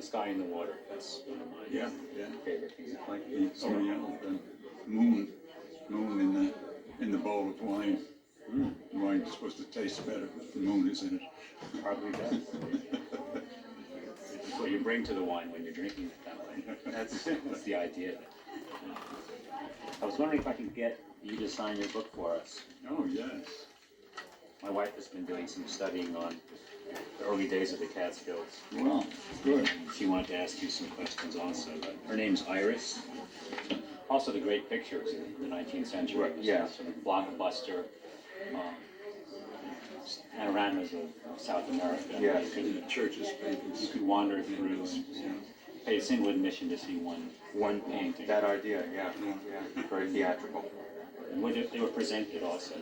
The Sky and the Water. That's one of my favorite things. Like the moon in the bowl of wine. Wine is supposed to taste better if the moon is in it. Probably does. It's what you bring to the wine when you're drinking it that way. That's the idea of it. I was wondering if I could get you to sign your book for us. Oh, yes. My wife has been doing some studying on the early days of the Catskills. Well, good. She wanted to ask you some questions also. But her name's Iris. Also the great pictures in the 19th century. Yeah. Sort of blockbuster panoramas of South America. Yeah. You Churches, papers. could wander through and pay a single admission to see one painting. That idea, yeah. Very theatrical. And they were presented also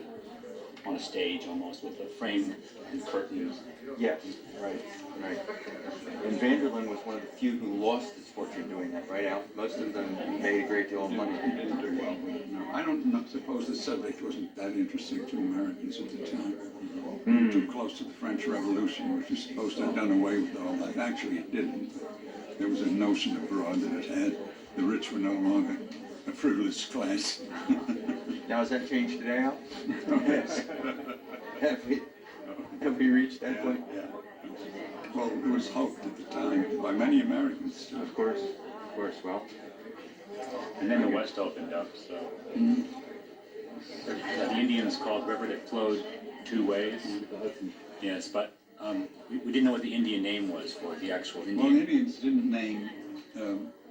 on a stage almost with a frame and curtains. Yes, right. And Vanderlyn was one of the few who lost his fortune doing that, right, Al? Most of them made a great deal of money. He didn't do well with it, no. I don't suppose the subject wasn't that interesting to Americans at the time. Too close to the French Revolution, which was supposed to have done away with all that. Actually, it didn't. There was a notion abroad that it had. The rich were no longer a privileged class. Now, has that changed today, Al? Yes. Have we reached that point? Yeah. Well, it was hoped at the time by many Americans. Of course, well. And then the West opened up, so. The Indians called river that flowed two ways. Yes, but we didn't know what the Indian name was for the actual Indian. Well, Indians didn't name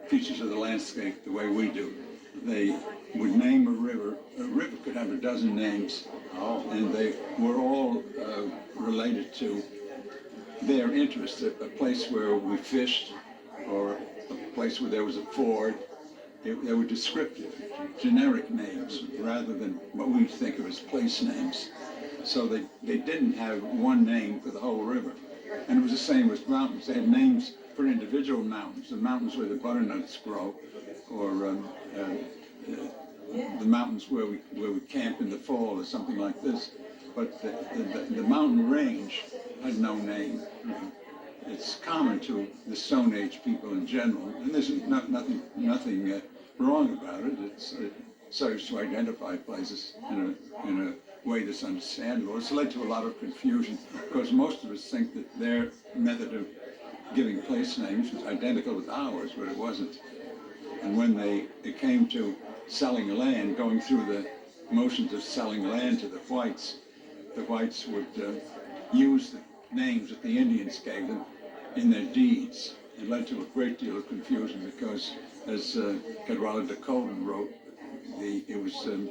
features of the landscape the way we do. They would name a river. A river could have a dozen names, and they were all related to their interests. A place where we fished, or a place where there was a ford. They were descriptive, generic names, rather than what we think of as place names. So they didn't have one name for the whole river. And it was the same with mountains. They had names for individual mountains, the mountains where the butternuts grow, or the mountains where we camp in the fall, or something like this. But the mountain range had no name. It's common to the Stone Age people in general, and there's nothing wrong about it. It serves to identify places in a way that's understandable. It's led to a lot of confusion because most of us think that their method of giving place names was identical with ours, but it wasn't. And when it came to selling land, going through the motions of selling land to the whites would use the names that the Indians gave them in their deeds. It led to a great deal of confusion because, as Cadwalla de Colton wrote, it was an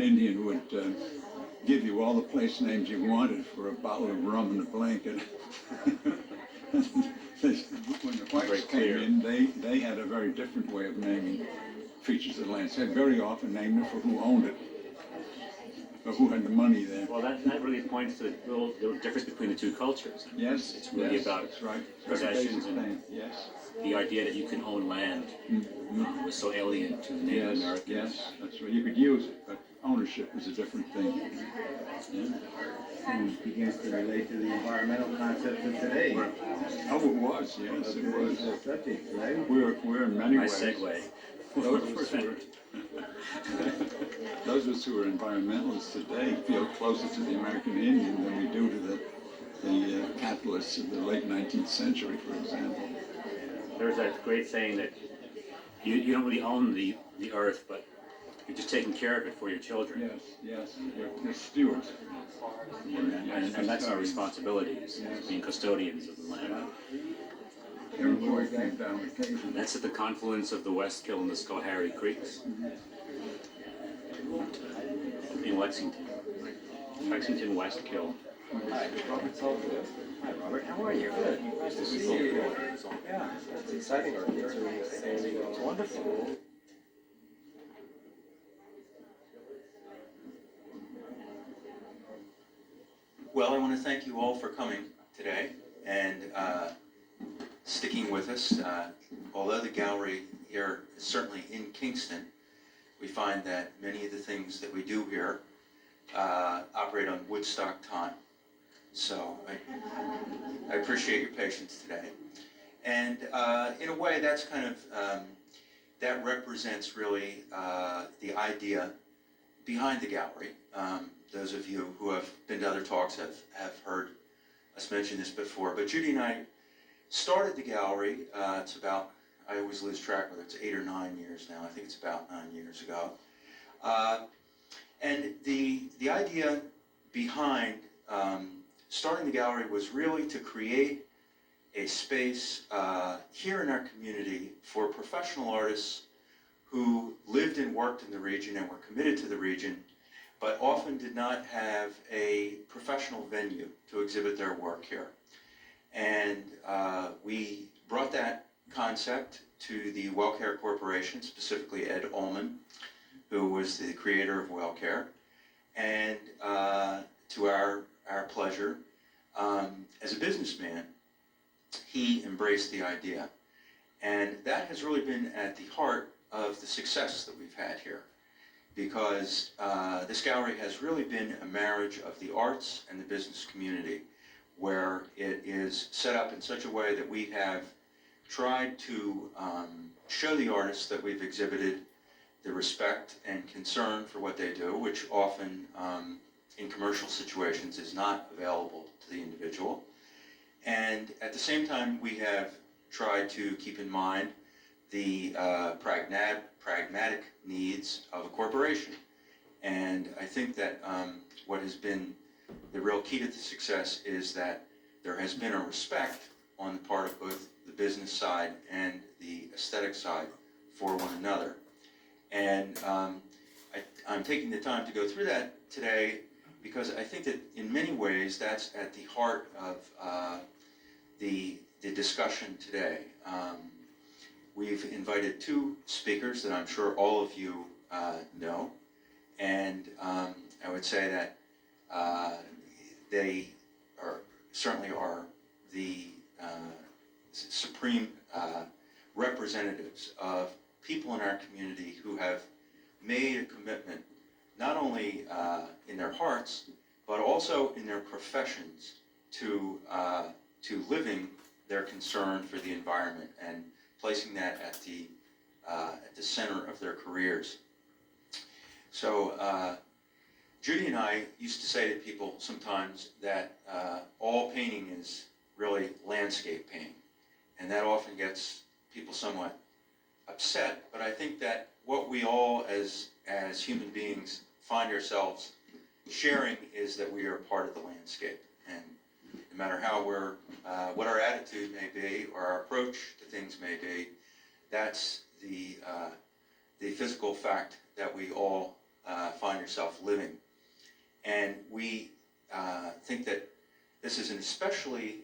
Indian would give you all the place names you wanted for a bottle of rum and a blanket. When the whites came in, they had a very different way of naming features of the land. They very often named it for who owned it, or who had the money there. Well, that really points to the difference between the two cultures. Yes, it's really about possessions and the idea that you can own land was so alien to the Native Americans. Yes, that's right. You could use it, but ownership is a different thing. And begins to relate to the environmental concepts of today. Oh, it was, yes, it was. Subject, right? We're in many ways. Nice segue. Those of us who are environmentalists today feel closer to the American Indian than we do to the capitalists of the late 19th century, for example. There's that great saying that you don't really own the earth, but you're just taking care of it for your children. Yes, they're stewards. And that's our responsibility, is being custodians of the land. Their boy came down occasionally. That's at the confluence of the Westkill and the Schoharie Creeks in Lexington. Lexington Westkill. Hi, Robert Salzberg. Hi, Robert. How are you? Good. Nice to see you. Yeah, it's exciting. Our kids are expanding. It's wonderful. Well, I want to thank you all for coming today and sticking with us. Although the gallery here is certainly in Kingston, we find that many of the things that we do here operate on Woodstock time. So I appreciate your patience today. And in a way, that's kind of, that represents really the idea behind the gallery. Those of you who have been to other talks have heard us mention this before, but Judy and I started the gallery, it's about, I always lose track whether it's 8 or 9 years now, I think it's about 9 years ago. And the idea behind starting the gallery was really to create a space here in our community for professional artists who lived and worked in the region and were committed to the region, but often did not have a professional venue to exhibit their work here. And we brought that concept to the WellCare Corporation, specifically Ed Ullman, who was the creator of WellCare, and to our pleasure, as a businessman, he embraced the idea. And that has really been at the heart of the success that we've had here, because this gallery has really been a marriage of the arts and the business community, where it is set up in such a way that we have tried to show the artists that we've exhibited the respect and concern for what they do, which often in commercial situations is not available to the individual. And at the same time, we have tried to keep in mind the pragmatic needs of a corporation. And I think that what has been the real key to the success is that there has been a respect on the part of both the business side and the aesthetic side for one another. And I'm taking the time to go through that today because I think that in many ways that's at the heart of the discussion today. We've invited 2 speakers that I'm sure all of you know, and I would say that they certainly are the supreme representatives of people in our community who have made a commitment, not only in their hearts, but also in their professions to living their concern for the environment and placing that at the center of their careers. So Judy and I used to say to people sometimes that all painting is really landscape painting, and that often gets people somewhat upset, but I think that what we all as human beings find ourselves sharing is that we are part of the landscape, and no matter how what our attitude may be or our approach to things may be, that's the physical fact that we all find ourselves living. And we think that this is an especially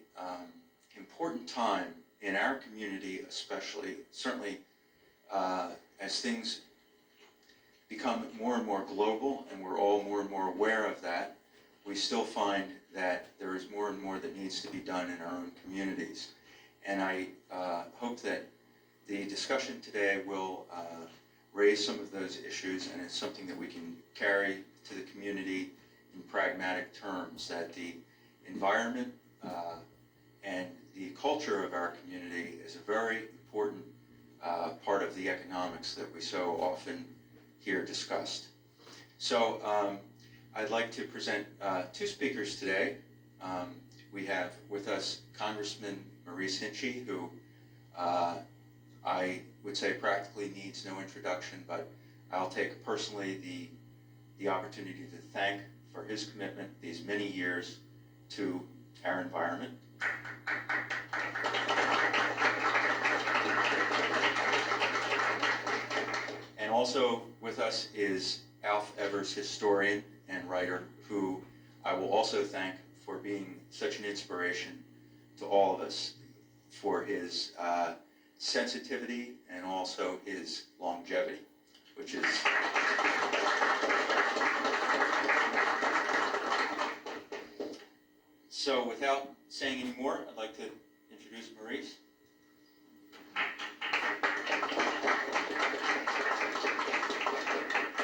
important time in our community, especially, certainly as things become more and more global and we're all more and more aware of that, we still find that there is more and more that needs to be done in our own communities. And I hope that the discussion today will raise some of those issues, and it's something that we can carry to the community in pragmatic terms, that the environment and the culture of our community is a very important part of the economics that we so often hear discussed. So I'd like to present 2 speakers today. We have with us Congressman Maurice Hinchey, who I would say practically needs no introduction, but I'll take personally the opportunity to thank for his commitment these many years to our environment. And also with us is Alf Evers, historian and writer, who I will also thank for being such an inspiration to all of us, for his sensitivity and also his longevity, which is so. Without saying any more, I'd like to introduce Maurice.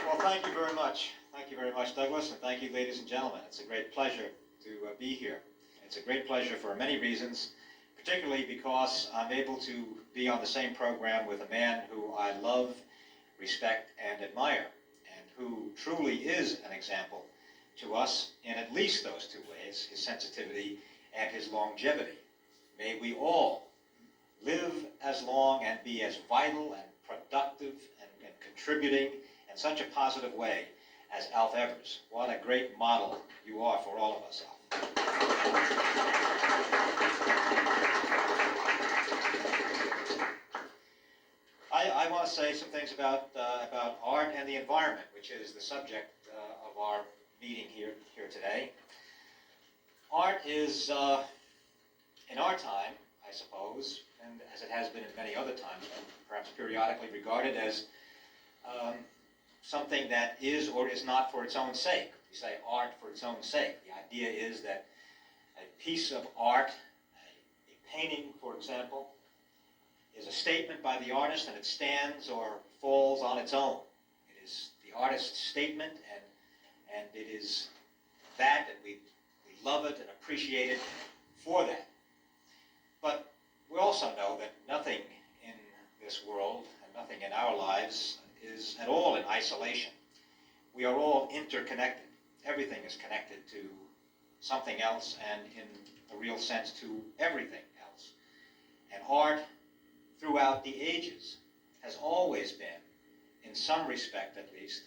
Well, thank you very much. Thank you very much, Douglas, and thank you, ladies and gentlemen. It's a great pleasure to be here. It's a great pleasure for many reasons, particularly because I'm able to be on the same program with a man who I love, respect, and admire, and who truly is an example to us in at least those two ways, his sensitivity and his longevity. May we all live as long and be as vital and productive and contributing in such a positive way as Alf Evers. What a great model you are for all of us, Alf. I want to say some things about art and the environment, which is the subject of our meeting here today. Art is, in our time, I suppose, and as it has been in many other times, perhaps periodically regarded as something that is or is not for its own sake. We say art for its own sake. The idea is that a piece of art, a painting, for example, is a statement by the artist, and it stands or falls on its own. It is the artist's statement, and it is that we love it and appreciate it for that. But we also know that nothing in this world and nothing in our lives is at all in isolation. We are all interconnected. Everything is connected to something else, and in a real sense to everything else. And art, throughout the ages, has always been, in some respect at least,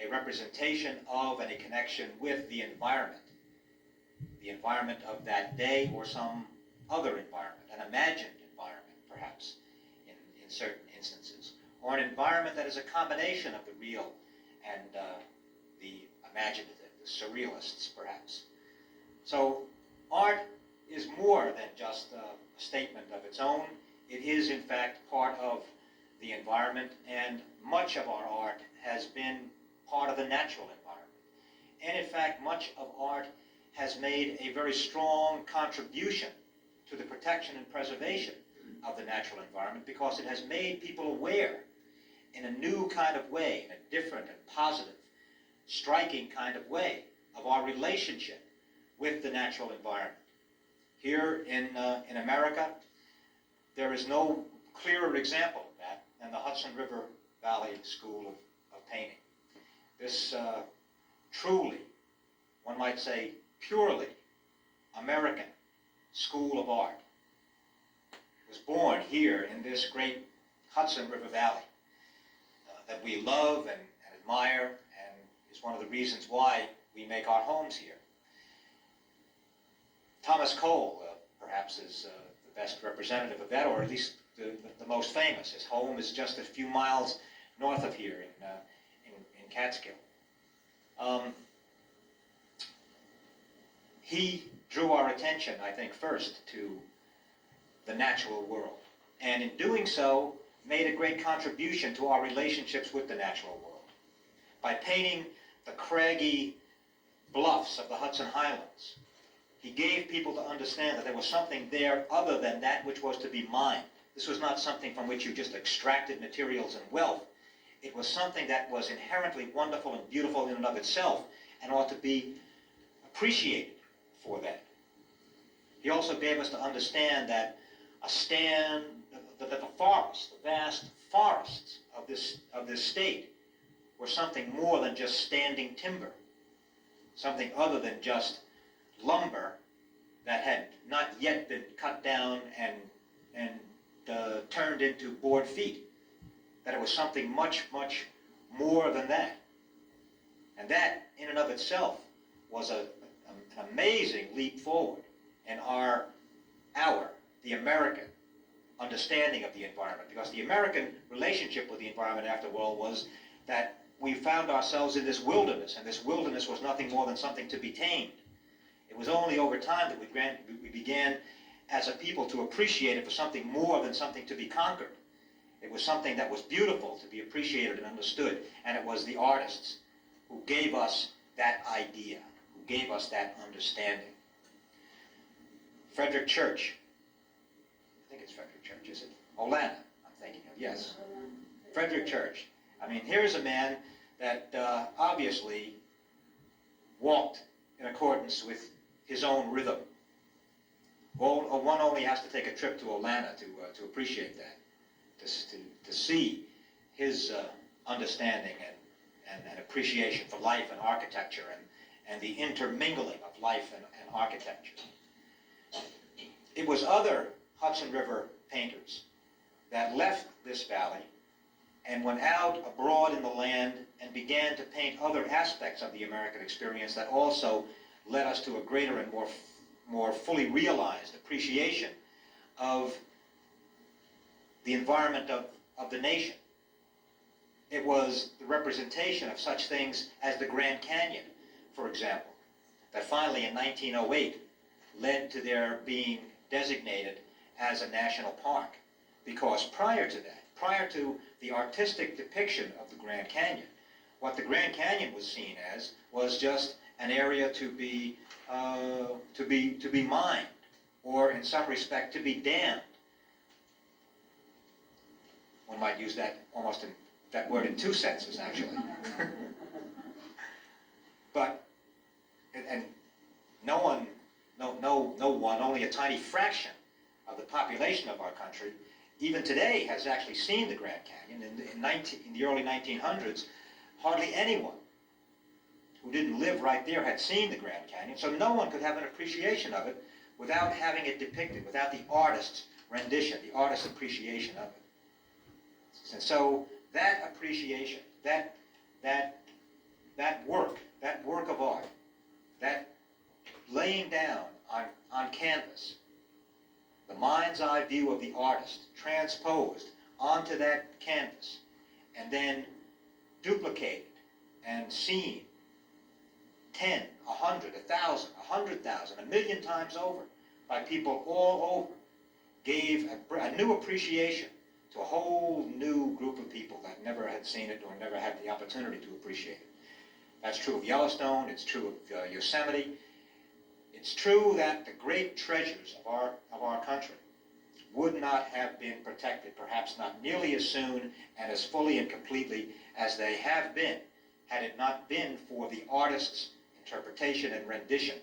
a representation of and a connection with the environment of that day or some other environment, an imagined environment perhaps in certain instances, or an environment that is a combination of the real and the imaginative, the surrealists perhaps. So art is more than just a statement of its own. It is in fact part of the environment, and much of our art has been part of the natural environment. And in fact, much of art has made a very strong contribution to the protection and preservation of the natural environment, because it has made people aware in a new kind of way, in a different and positive, striking kind of way, of our relationship with the natural environment. Here in America, there is no clearer example of that than the Hudson River Valley School of Painting. This truly, one might say, purely American School of Art was born here in this great Hudson River Valley that we love and admire, and is one of the reasons why we make our homes here. Thomas Cole, perhaps, is the best representative of that, or at least the most famous. His home is just a few miles north of here in Catskill. He drew our attention, I think, first to the natural world, and in doing so, made a great contribution to our relationships with the natural world. By painting the craggy bluffs of the Hudson Highlands, he gave people to understand that there was something there other than that which was to be mined. This was not something from which you just extracted materials and wealth. It was something that was inherently wonderful and beautiful in and of itself, and ought to be appreciated for that. He also gave us to understand that that the forest, the vast forests of this state, were something more than just standing timber, something other than just lumber that had not yet been cut down and turned into board feet. That it was something much, much more than that. And that, in and of itself, was an amazing leap forward in the American understanding of the environment. Because the American relationship with the environment after all was that we found ourselves in this wilderness, and this wilderness was nothing more than something to be tamed. It was only over time that we began as a people to appreciate it for something more than something to be conquered. It was something that was beautiful to be appreciated and understood, and it was the artists who gave us that idea, who gave us that understanding. Frederick Church, I think it's Frederick Church, is it? Olana, I'm thinking of, yes. Frederick Church. I mean, here's a man that obviously walked in accordance with his own rhythm. One only has to take a trip to Atlanta to appreciate that, to see his understanding and appreciation for life and architecture and the intermingling of life and architecture. It was other Hudson River painters that left this valley and went out abroad in the land and began to paint other aspects of the American experience that also led us to a greater and more fully realized appreciation of the environment of the nation. It was the representation of such things as the Grand Canyon, for example, that finally in 1908 led to their being designated as a national park. Because prior to that, prior to the artistic depiction of the Grand Canyon, what the Grand Canyon was seen as was just an area to be mined, or in some respect to be dammed. One might use that word in two senses, actually. But and no one, only a tiny fraction of the population of our country, even today, has actually seen the Grand Canyon. In the early 1900s, hardly anyone who didn't live right there had seen the Grand Canyon, so no one could have an appreciation of it without having it depicted, without the artist's rendition, the artist's appreciation of it. And so that appreciation, that work of art, that laying down on canvas, the mind's eye view of the artist transposed onto that canvas and then duplicated and seen 10, 100, 1,000, 100,000, 1,000,000 times over by people all over, gave a new appreciation to a whole new group of people that never had seen it or never had the opportunity to appreciate it. That's true of Yellowstone, it's true of Yosemite. It's true that the great treasures of our country would not have been protected, perhaps not nearly as soon and as fully and completely as they have been, had it not been for the artist's interpretation and rendition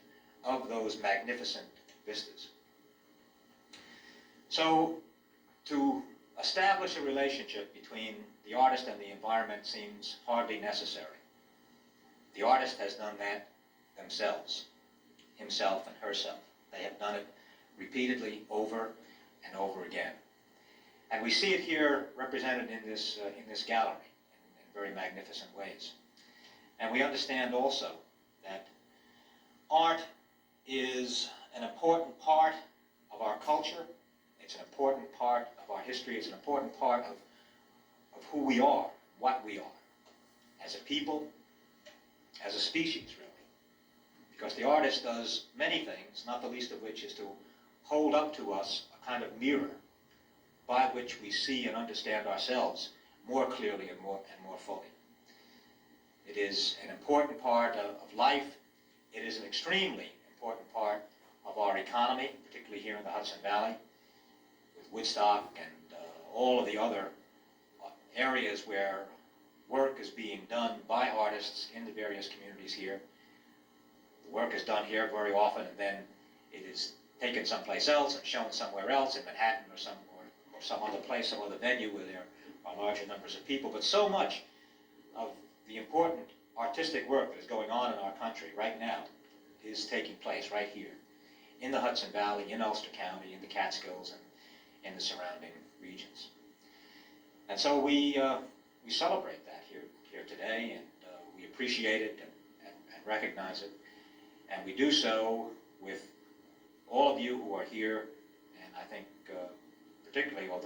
of those magnificent vistas. So, to establish a relationship between the artist and the environment seems hardly necessary. The artist has done that themselves, himself and herself. They have done it repeatedly over and over again. And we see it here represented in this gallery in very magnificent ways. And we understand also that art is an important part of our culture. It's an important part of our history. It's an important part of who we are, what we are, as a people, as a species, really. Because the artist does many things, not the least of which is to hold up to us a kind of mirror by which we see and understand ourselves more clearly and more fully. It is an important part of life. It is an extremely important part of our economy, particularly here in the Hudson Valley, with Woodstock and all of the other areas where work is being done by artists in the various communities here. The work is done here very often, and then it is taken someplace else and shown somewhere else, in Manhattan or some other place, some other venue where there are larger numbers of people. But so much of the important artistic work that is going on in our country right now is taking place right here in the Hudson Valley, in Ulster County, in the Catskills, and in the surrounding regions. And so we celebrate that here today, and we appreciate it and recognize it. And we do so with all of you who are here, and I think particularly, although